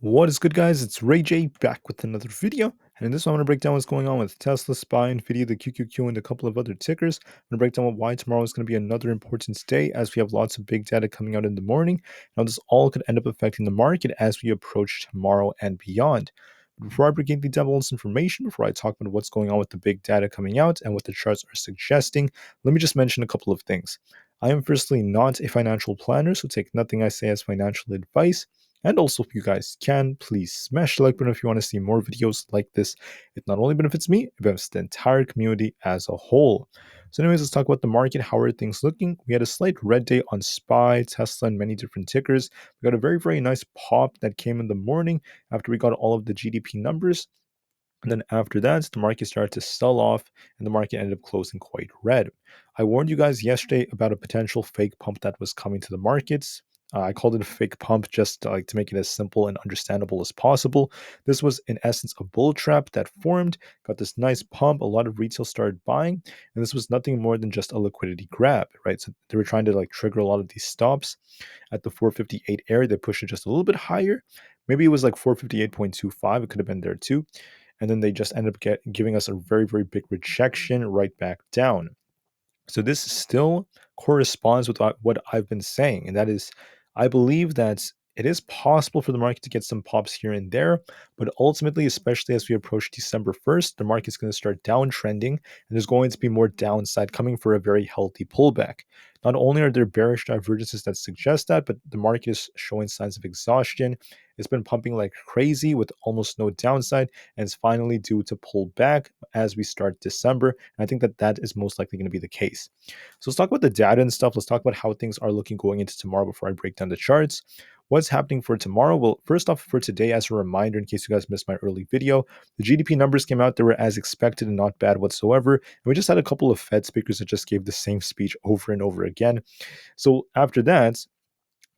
What is good, guys? It's Rey-Jay back with another video, and in this one I'm going to break down what's going on with Tesla, SPY, Nvidia, the QQQ, and a couple of other tickers. I'm going to break down why tomorrow is going to be another important day as we have lots of big data coming out in the morning. Now this all could end up affecting the market as we approach tomorrow and beyond. But before I begin the down all this information, before I talk about what's going on with the big data coming out and what the charts are suggesting, let me just mention a couple of things. I am firstly not a financial planner, so take nothing I say as financial advice. And also, if you guys can, please smash the like button if you want to see more videos like this. It not only benefits me, it benefits the entire community as a whole. So anyways, let's talk about the market. How are things looking? We had a slight red day on SPY, Tesla, and many different tickers. We got a very, very nice pop that came in the morning after we got all of the GDP numbers. And then after that, the market started to sell off and the market ended up closing quite red. I warned you guys yesterday about a potential fake pump that was coming to the markets. I called it a fake pump just to make it as simple and understandable as possible. This was, in essence, a bull trap that formed, got this nice pump. A lot of retail started buying, and this was nothing more than just a liquidity grab, right? So they were trying to trigger a lot of these stops at the 458 area. They pushed it just a little bit higher. Maybe it was like 458.25. It could have been there too, and then they just end up giving us a very, very big rejection right back down. So this still corresponds with what I've been saying, and that is, I believe that it is possible for the market to get some pops here and there, but ultimately, especially as we approach December 1st, the market's going to start downtrending, and there's going to be more downside coming for a very healthy pullback. Not only are there bearish divergences that suggest that, but the market is showing signs of exhaustion. It's been pumping like crazy with almost no downside, and it's finally due to pull back as we start December. And I think that that is most likely going to be the case. So let's talk about the data and stuff. Let's talk about how things are looking going into tomorrow before I break down the charts. What's happening for tomorrow? Well, first off, for today, as a reminder, in case you guys missed my early video, the GDP numbers came out. They were as expected and not bad whatsoever. And we just had a couple of Fed speakers that just gave the same speech over and over again. So after that,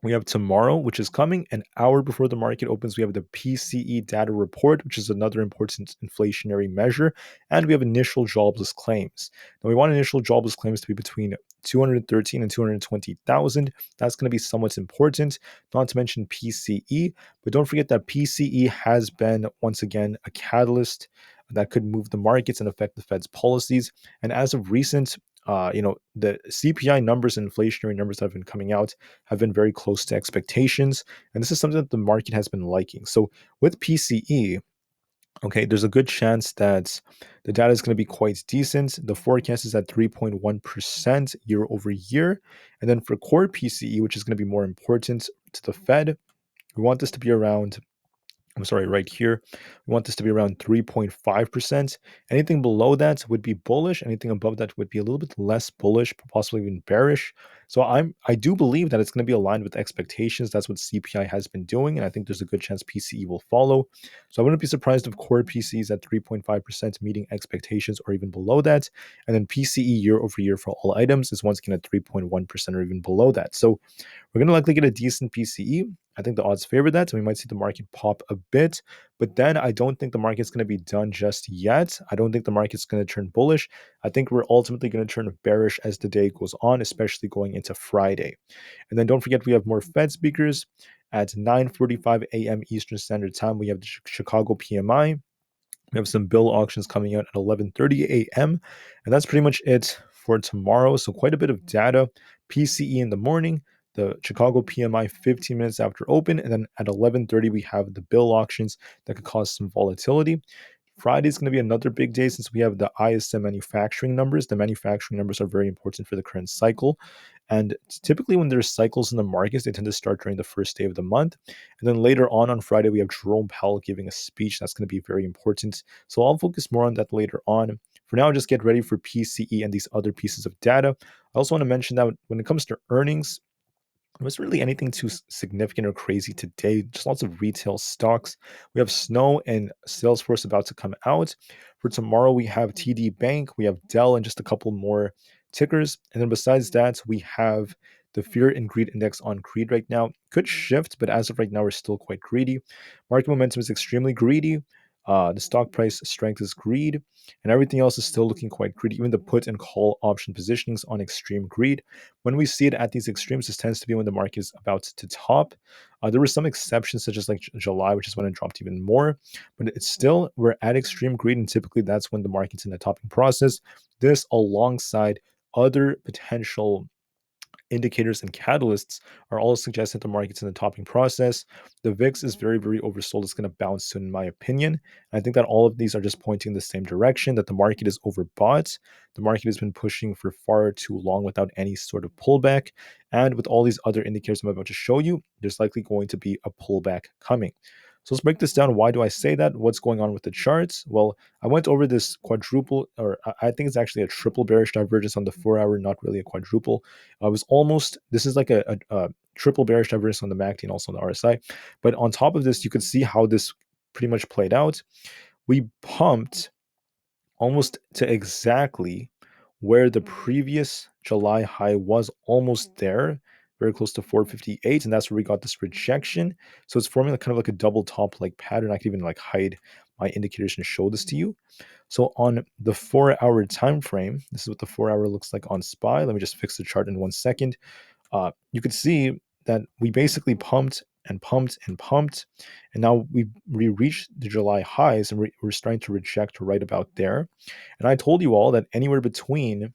we have tomorrow, which is coming an hour before the market opens. We have the PCE data report, which is another important inflationary measure. And we have initial jobless claims. Now, we want initial jobless claims to be between 213 and 220,000. That's going to be somewhat important, not to mention PCE. But don't forget that PCE has been, once again, a catalyst that could move the markets and affect the Fed's policies. And as of recent, the CPI numbers and inflationary numbers that have been coming out have been very close to expectations. And this is something that the market has been liking. So with PCE, okay, there's a good chance that the data is going to be quite decent. The forecast is at 3.1% year over year. And then for core PCE, which is going to be more important to the Fed, we want this to be around, right here. We want this to be around 3.5%. Anything below that would be bullish. Anything above that would be a little bit less bullish, possibly even bearish. So I do believe that it's going to be aligned with expectations. That's what CPI has been doing, and I think there's a good chance PCE will follow. So I wouldn't be surprised if core PCEs at 3.5% meeting expectations or even below that. And then PCE year over year for all items is once again at 3.1% or even below that. So we're going to likely get a decent PCE. I think the odds favor that, and we might see the market pop a bit. But then I don't think the market's going to be done just yet. I don't think the market's going to turn bullish. I think we're ultimately going to turn bearish as the day goes on, especially going into Friday. And then don't forget, we have more Fed speakers at 9:45 a.m. Eastern Standard Time. We have the Chicago PMI. We have some bill auctions coming out at 11:30 a.m. And that's pretty much it for tomorrow. So quite a bit of data. PCE in the morning, the Chicago PMI 15 minutes after open, and then at 11:30 we have the bill auctions that could cause some volatility. Friday is going to be another big day since we have the ISM manufacturing numbers. The manufacturing numbers are very important for the current cycle. And typically, when there's cycles in the markets, they tend to start during the first day of the month. And then later on Friday, we have Jerome Powell giving a speech. That's going to be very important. So I'll focus more on that later on. For now, just get ready for PCE and these other pieces of data. I also want to mention that when it comes to earnings, there wasn't really anything too significant or crazy today. Just lots of retail stocks. We have Snow and Salesforce about to come out. For tomorrow, we have TD Bank, we have Dell, and just a couple more tickers. And then besides that, we have the Fear and Greed Index on greed right now. Could shift, but as of right now, we're still quite greedy. Market momentum is extremely greedy. The stock price strength is greed, and everything else is still looking quite greedy. Even the put and call option positionings on extreme greed. When we see it at these extremes, this tends to be when the market is about to top. There were some exceptions, such as like July, which is when it dropped even more, but it's still we're at extreme greed, and typically that's when the market's in the topping process. This alongside other potential indicators and catalysts are all suggesting the market's in the topping process. The VIX is very, very oversold. It's going to bounce soon, in my opinion. And I think that all of these are just pointing in the same direction, that the market is overbought. The market has been pushing for far too long without any sort of pullback. And with all these other indicators I'm about to show you, there's likely going to be a pullback coming. So let's break this down. Why do I say that? What's going on with the charts? Well, I went over this quadruple, or I think it's actually a triple bearish divergence on the 4 hour, not really a quadruple. I was almost, this is like a triple bearish divergence on the MACD and also on the RSI. But on top of this, you could see how this pretty much played out. We pumped almost to exactly where the previous July high was, almost there, very close to 458, and that's where we got this rejection. So it's forming kind of like a double top like pattern. I can even like hide my indicators and show this to you. So on the 4 hour time frame, this is what the 4 hour looks like on SPY. Let me just fix the chart in 1 second. You could see that we basically pumped and pumped and pumped, and now we reached the July highs, and we're starting to reject right about there. And I told you all that anywhere between,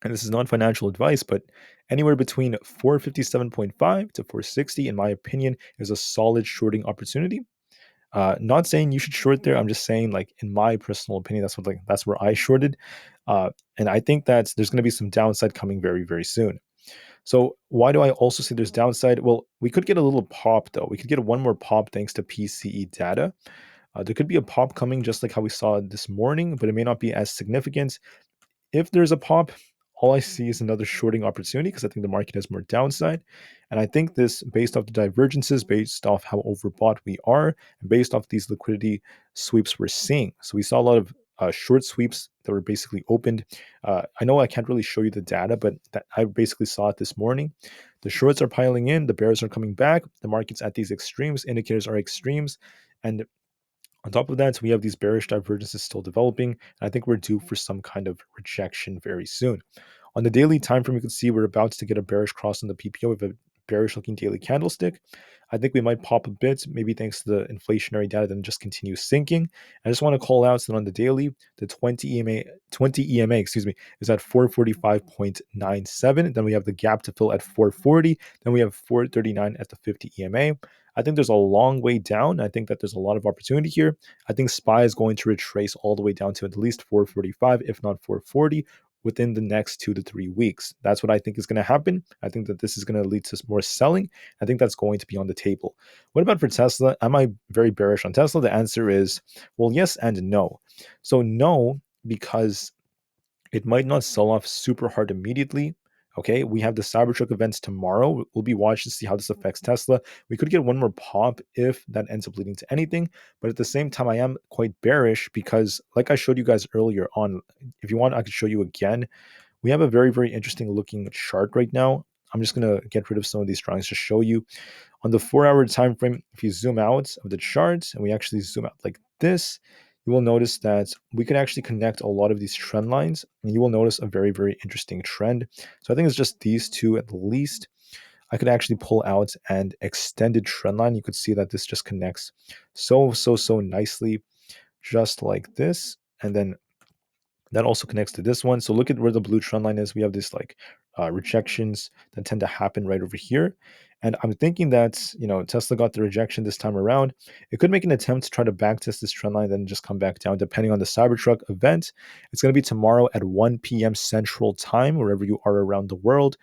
and this is not financial advice, but anywhere between 457.5 to 460, in my opinion, is a solid shorting opportunity. Not saying you should short there. I'm just saying, like in my personal opinion, that's where I shorted, and I think that there's going to be some downside coming very, very soon. So why do I also say there's downside? Well, we could get a little pop though. We could get one more pop thanks to PCE data. There could be a pop coming just like how we saw this morning, but it may not be as significant. If there's a pop, all I see is another shorting opportunity because I think the market has more downside. And I think this, based off the divergences, based off how overbought we are, and based off these liquidity sweeps we're seeing. So we saw a lot of short sweeps that were basically opened. I know I can't really show you the data, but I basically saw it this morning. The shorts are piling in, the bears are coming back, the market's at these extremes, indicators are extremes. And on top of that, we have these bearish divergences still developing, and I think we're due for some kind of rejection very soon. On the daily time frame, you can see we're about to get a bearish cross on the PPO with a bearish looking daily candlestick. I think we might pop a bit, maybe thanks to the inflationary data, then just continue sinking. I just want to call out that on the daily, the 20 EMA, excuse me, is at 445.97. Then we have the gap to fill at 440. Then we have 439 at the 50 EMA. I think there's a long way down. I think that there's a lot of opportunity here. I think SPY is going to retrace all the way down to at least 445, if not 440, within the next 2 to 3 weeks. That's what I think is going to happen. I think that this is going to lead to more selling. I think that's going to be on the table. What about for Tesla? Am I very bearish on Tesla? The answer is, well, yes and no. So no, because it might not sell off super hard immediately. Okay, we have the Cybertruck events tomorrow. We'll be watching to see how this affects Tesla. We could get one more pop if that ends up leading to anything. But at the same time, I am quite bearish because, like I showed you guys earlier on, if you want, I could show you again. We have a very, very interesting looking chart right now. I'm just going to get rid of some of these drawings to show you. On the 4 hour time frame, if you zoom out of the chart and we actually zoom out like this, you will notice that we can actually connect a lot of these trend lines, and you will notice a very, very interesting trend. So I think it's just these two at least. I could actually pull out an extended trend line. You could see that this just connects so nicely, just like this. And then that also connects to this one. So look at where the blue trend line is. We have this like rejections that tend to happen right over here. And I'm thinking that, Tesla got the rejection this time around. It could make an attempt to try to backtest this trend line, then just come back down, depending on the Cybertruck event. It's going to be tomorrow at 1 p.m. Central Time, wherever you are around the world.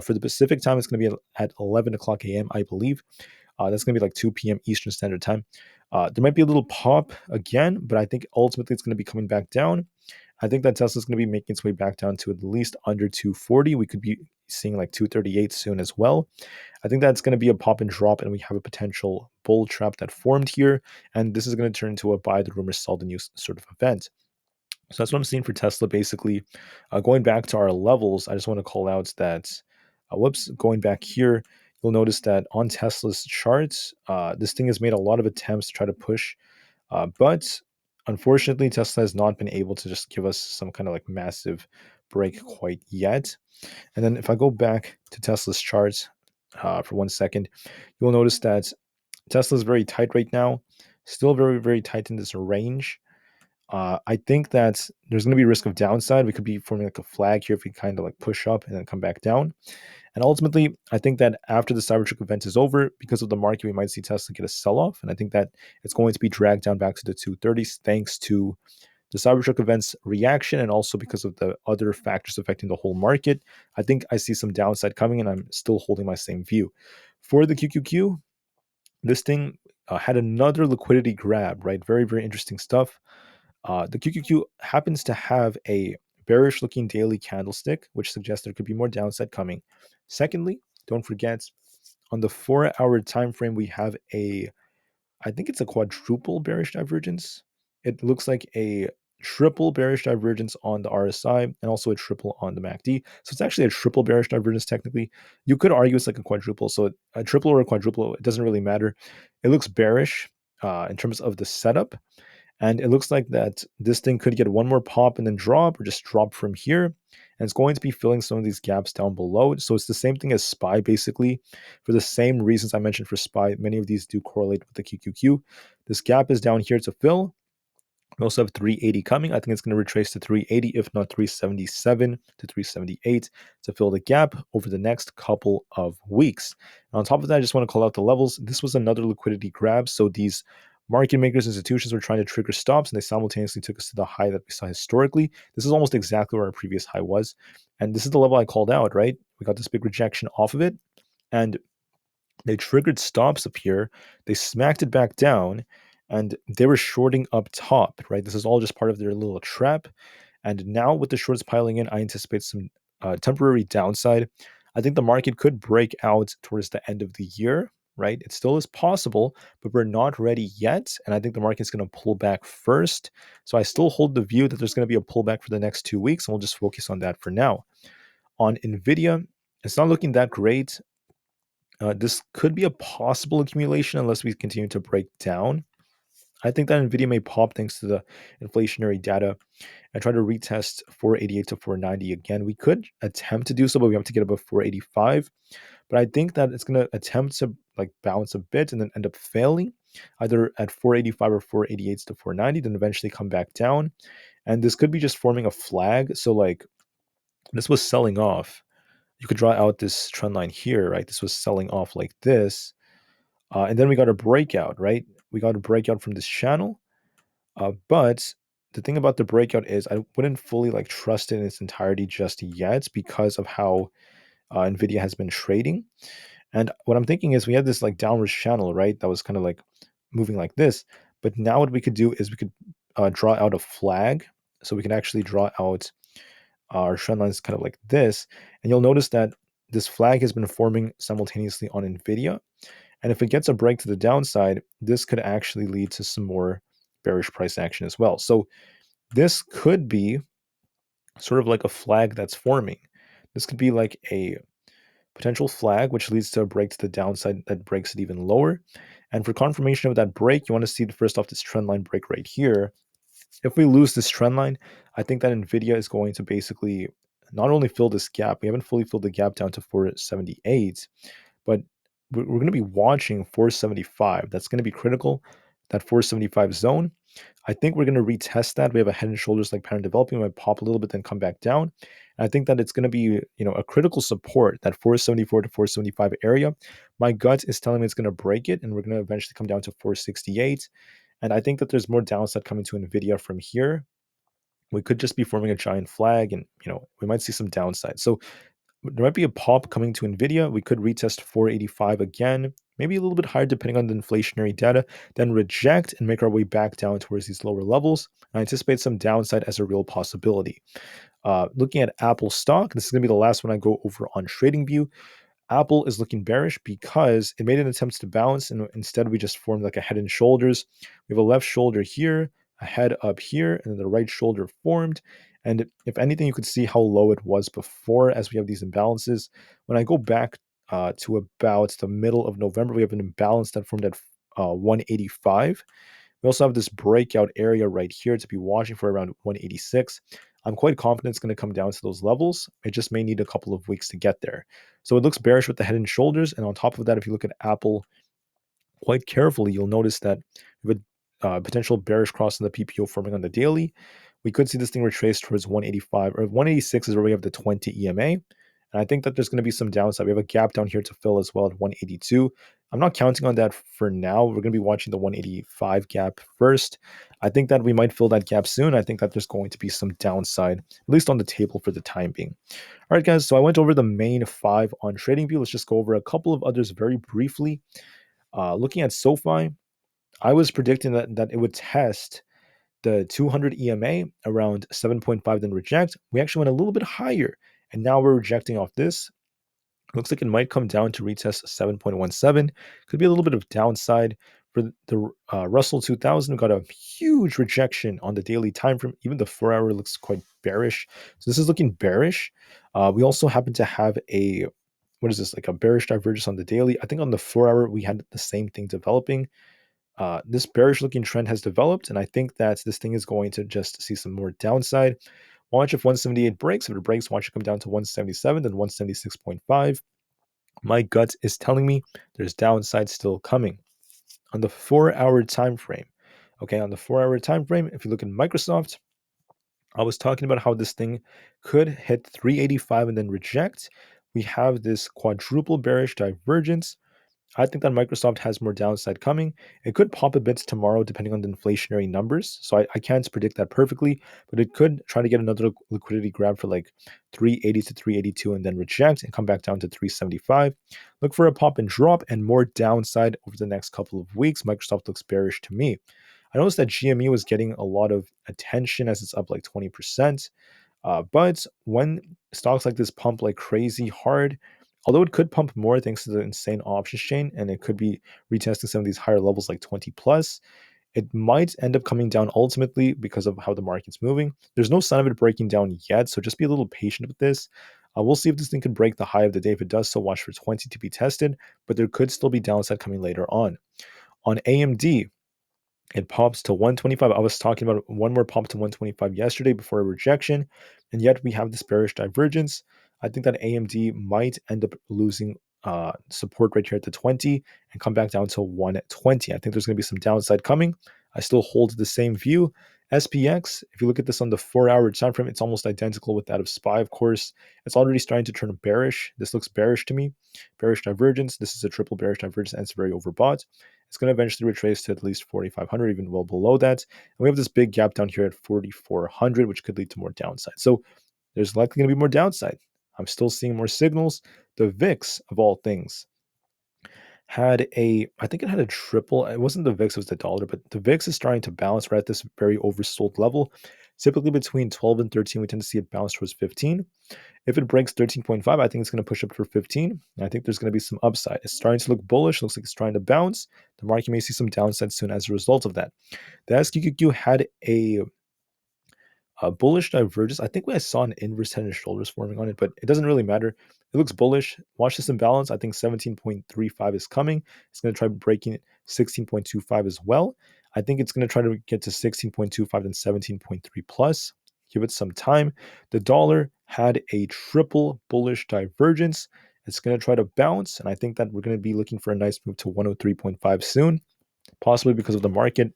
For the Pacific time, it's going to be at 11 o'clock a.m., I believe. That's going to be like 2 p.m. Eastern Standard Time. There might be a little pop again, but I think ultimately it's going to be coming back down. I think that Tesla's going to be making its way back down to at least under 240. We could be seeing like 238 soon as well. I think that's going to be a pop and drop, and we have a potential bull trap that formed here. And this is going to turn into a buy the rumor, sell the news sort of event. So that's what I'm seeing for Tesla. Basically, going back to our levels, I just want to call out that, going back here, you'll notice that on Tesla's charts, this thing has made a lot of attempts to try to push But unfortunately, Tesla has not been able to just give us some kind of like massive break quite yet. And then if I go back to Tesla's charts for 1 second, you'll notice that Tesla is very tight right now, still very, very tight in this range. I think that there's going to be risk of downside. We could be forming like a flag here if we kind of like push up and then come back down. And ultimately, I think that after the Cybertruck event is over, because of the market, we might see Tesla get a sell off. And I think that it's going to be dragged down back to the 230s thanks to the Cybertruck event's reaction and also because of the other factors affecting the whole market. I think I see some downside coming and I'm still holding my same view. For the QQQ, this thing had another liquidity grab, right? Very, very interesting stuff. The QQQ happens to have a bearish looking daily candlestick, which suggests there could be more downside coming. Secondly, don't forget on the 4 hour time frame, we have I think it's a quadruple bearish divergence. It looks like a triple bearish divergence on the RSI and also a triple on the MACD. So it's actually a triple bearish divergence technically. You could argue it's like a quadruple. So a triple or a quadruple, it doesn't really matter. It looks bearish in terms of the setup. And it looks like that this thing could get one more pop and then drop or just drop from here. And it's going to be filling some of these gaps down below. So it's the same thing as SPY basically. For the same reasons I mentioned for SPY, many of these do correlate with the QQQ. This gap is down here to fill. We also have 380 coming. I think it's going to retrace to 380, if not 377 to 378 to fill the gap over the next couple of weeks. And on top of that, I just want to call out the levels. This was another liquidity grab. So these market makers, institutions were trying to trigger stops and they simultaneously took us to the high that we saw historically. This is almost exactly where our previous high was. And this is the level I called out, right? We got this big rejection off of it. And they triggered stops up here. They smacked it back down and they were shorting up top, right? This is all just part of their little trap. And now with the shorts piling in, I anticipate some temporary downside. I think the market could break out towards the end of the year, right? It still is possible, but we're not ready yet. And I think the market's going to pull back first. So I still hold the view that there's going to be a pullback for the next 2 weeks, and we'll just focus on that for now. On Nvidia, it's not looking that great. This could be a possible accumulation unless we continue to break down. I think that Nvidia may pop thanks to the inflationary data and try to retest 488 to 490 again. We could attempt to do so, but we have to get above 485. But I think that it's going to attempt to like bounce a bit and then end up failing either at 485 or 488 to 490, then eventually come back down. And this could be just forming a flag. So like this was selling off. You could draw out this trend line here, right? This was selling off like this. And then we got a breakout, right? We got a breakout from this channel. But the thing about the breakout is I wouldn't fully like trust it in its entirety just yet because of how Nvidia has been trading. And what I'm thinking is we had this like downwards channel, right? That was kind of like moving like this. But now what we could do is we could draw out a flag. So we can actually draw out our trend lines kind of like this. And you'll notice that this flag has been forming simultaneously on Nvidia. And if it gets a break to the downside, this could actually lead to some more bearish price action as well. So this could be sort of like a flag that's forming. This could be like a potential flag, which leads to a break to the downside that breaks it even lower. And for confirmation of that break, you want to see the first off this trend line break right here. If we lose this trend line, I think that Nvidia is going to basically not only fill this gap, we haven't fully filled the gap down to 478, but we're going to be watching 475. That's going to be critical, that 475 zone. I think we're going to retest that. We have a head and shoulders like pattern developing. We might pop a little bit, then come back down. And I think that it's going to be, a critical support, that 474 to 475 area. My gut is telling me it's going to break it, and we're going to eventually come down to 468. And I think that there's more downside coming to Nvidia from here. We could just be forming a giant flag, and we might see some downside. So there might be a pop coming to Nvidia. We could retest 485 again, maybe a little bit higher depending on the inflationary data, then reject and make our way back down towards these lower levels. I anticipate some downside as a real possibility. Looking at Apple stock, this is going to be the last one I go over on TradingView. Aapl is looking bearish because it made an attempt to bounce, and instead we just formed like a head and shoulders. We have a left shoulder here, a head up here, and then the right shoulder formed. And if anything, you could see how low it was before as we have these imbalances. When I go back to about the middle of November, we have an imbalance that formed at 185. We also have this breakout area right here to be watching for around 186. I'm quite confident it's going to come down to those levels. It just may need a couple of weeks to get there. So it looks bearish with the head and shoulders. And on top of that, if you look at Aapl quite carefully, you'll notice that with potential bearish cross in the PPO forming on the daily, we could see this thing retrace towards 185 or 186 is where we have the 20 EMA. And I think that there's going to be some downside. We have a gap down here to fill as well at 182. I'm not counting on that for now. We're going to be watching the 185 gap first. I think that we might fill that gap soon. I think that there's going to be some downside, at least on the table for the time being. All right, guys. So I went over the main 5 on TradingView. Let's just go over a couple of others very briefly. Looking at SoFi, I was predicting that it would test the 200 EMA around 7.5, then reject. We actually went a little bit higher, and now we're rejecting off this. Looks like it might come down to retest 7.17. Could be a little bit of downside for the Russell 2000. We got a huge rejection on the daily time frame. Even the 4-hour looks quite bearish. So this is looking bearish. We also happen to have a what is this, like a bearish divergence on the daily. I think on the 4-hour we had the same thing developing. This bearish looking trend has developed, and I think that this thing is going to just see some more downside. Watch if 178 breaks. If it breaks, watch it come down to 177, then 176.5. My gut is telling me there's downside still coming. On the 4-hour time frame, okay, on the 4-hour time frame, if you look at Microsoft, I was talking about how this thing could hit 385 and then reject. We have this quadruple bearish divergence. I think that Microsoft has more downside coming. It could pop a bit tomorrow depending on the inflationary numbers. So I can't predict that perfectly, but it could try to get another liquidity grab for like 380 to 382 and then reject and come back down to 375. Look for a pop and drop and more downside over the next couple of weeks. Microsoft looks bearish to me. I noticed that GME was getting a lot of attention as it's up like 20%. But when stocks like this pump like crazy hard, although it could pump more thanks to the insane options chain, and it could be retesting some of these higher levels like 20 plus, it might end up coming down ultimately because of how the market's moving. There's no sign of it breaking down yet, so just be a little patient with this. We'll see if this thing can break the high of the day. If it does so, watch for 20 to be tested, but there could still be downside coming later on. On AMD, it pops to 125. I was talking about one more pop to 125 yesterday before a rejection, and yet we have this bearish divergence. I think that AMD might end up losing support right here at the 20 and come back down to 120. I think there's going to be some downside coming. I still hold the same view. SPX, if you look at this on the 4-hour time frame, it's almost identical with that of SPY, of course. It's already starting to turn bearish. This looks bearish to me. Bearish divergence. This is a triple bearish divergence, and it's very overbought. It's going to eventually retrace to at least 4,500, even well below that. And we have this big gap down here at 4,400, which could lead to more downside. So there's likely going to be more downside. I'm still seeing more signals. The VIX, of all things, I think it had a triple. It wasn't the VIX, it was the dollar, but the VIX is starting to bounce right at this very oversold level. Typically between 12 and 13, we tend to see it bounce towards 15. If it breaks 13.5, I think it's going to push up for 15. I think there's going to be some upside. It's starting to look bullish. Looks like it's trying to bounce. The market may see some downside soon as a result of that. The SQQQ had a bullish divergence. I think I saw an inverse head and shoulders forming on it, but it doesn't really matter. It looks bullish. Watch this imbalance. I think 17.35 is coming. It's going to try breaking 16.25 as well. I think it's going to try to get to 16.25 and 17.3 plus. Give it some time. The dollar had a triple bullish divergence. It's going to try to bounce, and I think that we're going to be looking for a nice move to 103.5 soon, possibly because of the market.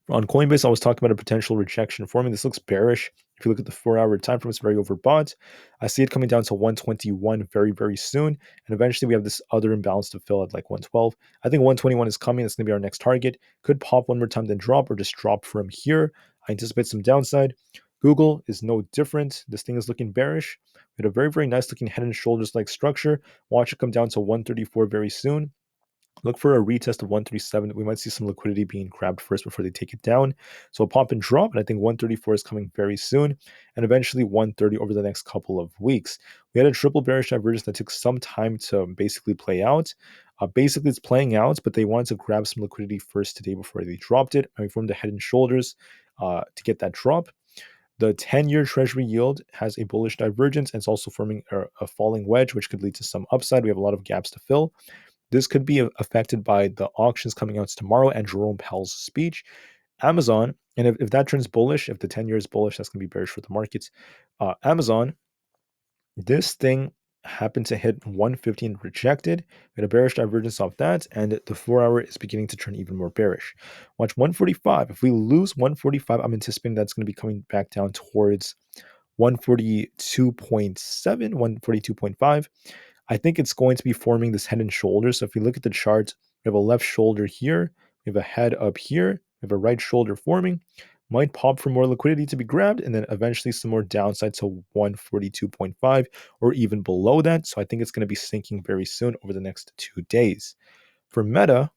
On Coinbase, I was talking about a potential rejection forming. This looks bearish. If you look at the 4-hour time frame, it's very overbought. I see it coming down to 121 very, very soon. And eventually we have this other imbalance to fill at like 112. I think 121 is coming. That's going to be our next target. Could pop one more time, then drop, or just drop from here. I anticipate some downside. Google is no different. This thing is looking bearish. We had a very, very nice looking head and shoulders like structure. Watch it come down to 134 very soon. Look for a retest of 137. We might see some liquidity being grabbed first before they take it down. So a pop and drop, and I think 134 is coming very soon, and eventually 130 over the next couple of weeks. We had a triple bearish divergence that took some time to basically play out. Basically, it's playing out, but they wanted to grab some liquidity first today before they dropped it. And we formed the head and shoulders to get that drop. The 10-year Treasury yield has a bullish divergence, and it's also forming a falling wedge, which could lead to some upside. We have a lot of gaps to fill. this could be affected by the auctions coming out tomorrow and Jerome Powell's speech. Amazon, and if that turns bullish, if the 10-year is bullish, that's going to be bearish for the markets. Amazon, this thing happened to hit 115, rejected. We had a bearish divergence off that, and the 4-hour is beginning to turn even more bearish. Watch 145. If we lose 145, I'm anticipating that's going to be coming back down towards 142.7, 142.5. I think it's going to be forming this head and shoulders. So if you look at the chart, we have a left shoulder here, we have a head up here, we have a right shoulder forming. Might pop for more liquidity to be grabbed, and then eventually some more downside to 142.5 or even below that. So I think it's going to be sinking very soon over the next 2 days. For Meta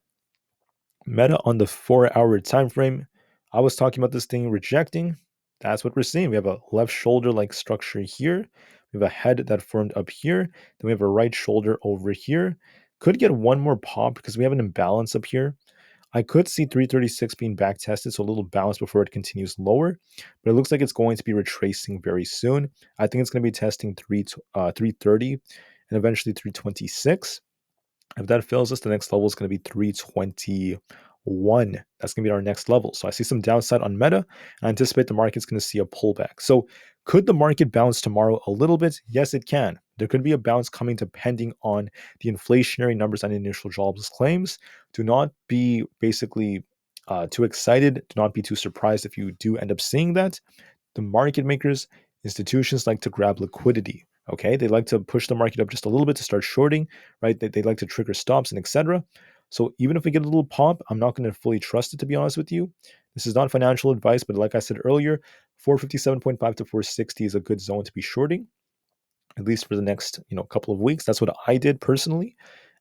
on the 4-hour time frame, I was talking about this thing rejecting. That's what we're seeing. We have a left shoulder like structure here. We have a head that formed up here. Then we have a right shoulder over here. Could get one more pop because we have an imbalance up here. I could see 336 being back tested, so a little bounce before it continues lower, but it looks like it's going to be retracing very soon. I think it's going to be testing 330 and eventually 326. If that fails us, the next level is going to be 321. That's going to be our next level. So I see some downside on Meta. I anticipate the market's going to see a pullback. So could the market bounce tomorrow a little bit? Yes, it can. There could be a bounce coming depending on the inflationary numbers and initial jobs claims. Do not be basically too excited. Do not be too surprised if you do end up seeing that. The market makers, institutions like to grab liquidity. Okay, they like to push the market up just a little bit to start shorting, right? They like to trigger stops and etc. So even if we get a little pop, I'm not going to fully trust it, to be honest with you. This is not financial advice, but like I said earlier, 457.5 to 460 is a good zone to be shorting, at least for the next couple of weeks. That's what I did personally,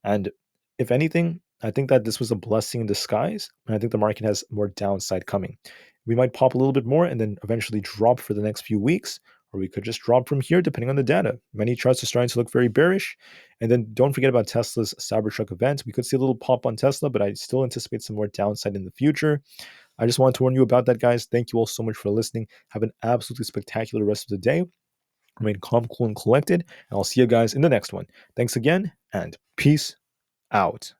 and if anything, I think that this was a blessing in disguise, and I think the market has more downside coming. We might pop a little bit more and then eventually drop for the next few weeks, or we could just drop from here depending on the data. Many charts are starting to look very bearish, and then don't forget about Tesla's Cybertruck event. We could see a little pop on Tesla, but I still anticipate some more downside in the future. I just wanted to warn you about that, guys. Thank you all so much for listening. Have an absolutely spectacular rest of the day. Remain calm, cool, and collected. And I'll see you guys in the next one. Thanks again, and peace out.